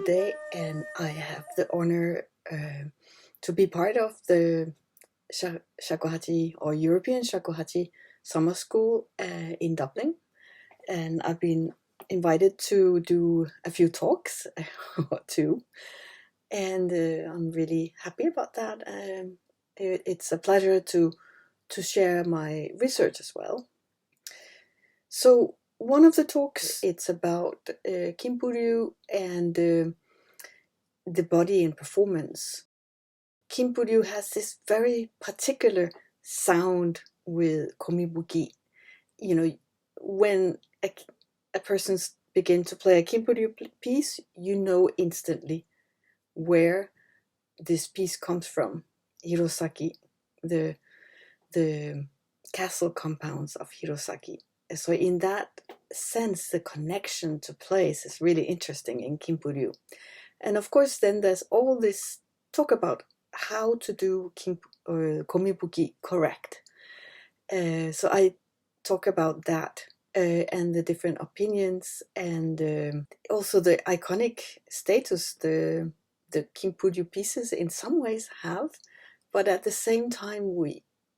today, and I have the honor to be part of the Shakuhachi or European Shakuhachi Summer School in Dublin. And I've been invited to do a few talks, or two, and I'm really happy about that. It's a pleasure to share my research as well. So one of the talks, it's about Kimpuryu and the body and performance. Kimpuryu has this very particular sound with komibuki. You know, when a person begins to play a Kimpuryu piece, you know instantly where this piece comes from. Hirosaki, the castle compounds of Hirosaki. So in that sense, the connection to place is really interesting in Kimpuryu. And of course, then there's all this talk about how to do komibuki correct. So I talk about that and the different opinions, and also the iconic status the Kimpuryu pieces in some ways have, but at the same time,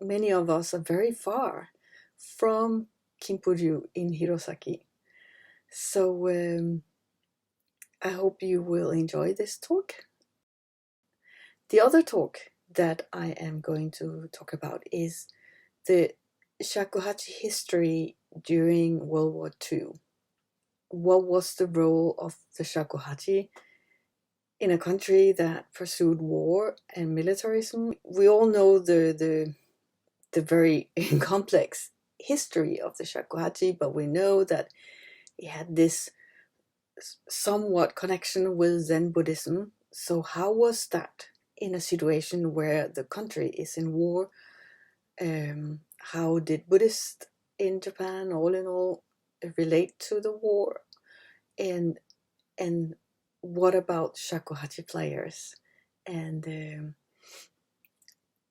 many of us are very far from Kimpuryu in Hirosaki. So I hope you will enjoy this talk. The other talk that I am going to talk about is the shakuhachi history during World War II. What was the role of the shakuhachi in a country that pursued war and militarism? We all know the very complex history of the shakuhachi, but we know that it had this somewhat connection with Zen Buddhism. So how was that in a situation where the country is in war? How did Buddhists in Japan, all in all, relate to the war? And what about shakuhachi players? And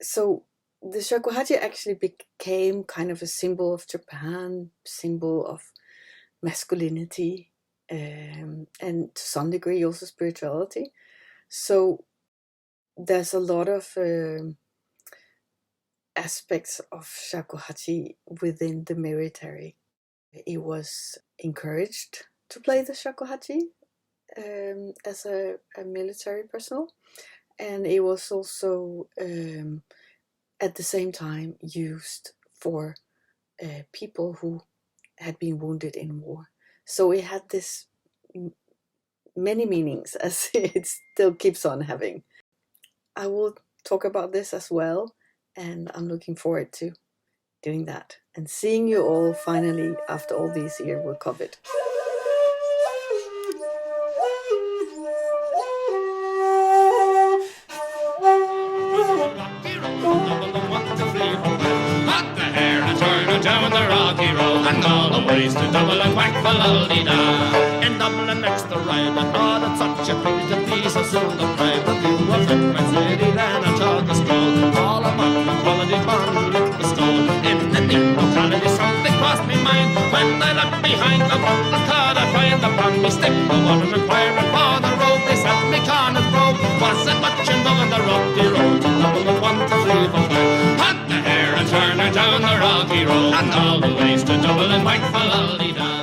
so the shakuhachi actually became kind of a symbol of Japan, symbol of masculinity, and to some degree also spirituality. So there's a lot of aspects of shakuhachi within the military. It was encouraged to play the shakuhachi as a military personnel, and it was also at the same time used for people who had been wounded in war. So it had this many meanings, as it still keeps on having. I will talk about this as well, and I'm looking forward to doing that and seeing you all finally after all these years with COVID. Down the rocky road and all the ways to Dublin, whack for lolly-da. In Dublin next the ride and all at such a pretty piece of soon the pride of you a flip my city then I talk a stroll all among the quality bond with the skull. In the new locality something crossed me mind when I left behind the bottle card I find upon me stick the water inquiring for the road. They said me Connaught Grove wasn't much in the rocky road to Dublin 1, 2, 3, 4, 5. Had the hair and turn her down the rocky road and all the ways to Dublin, whack for lolly-da.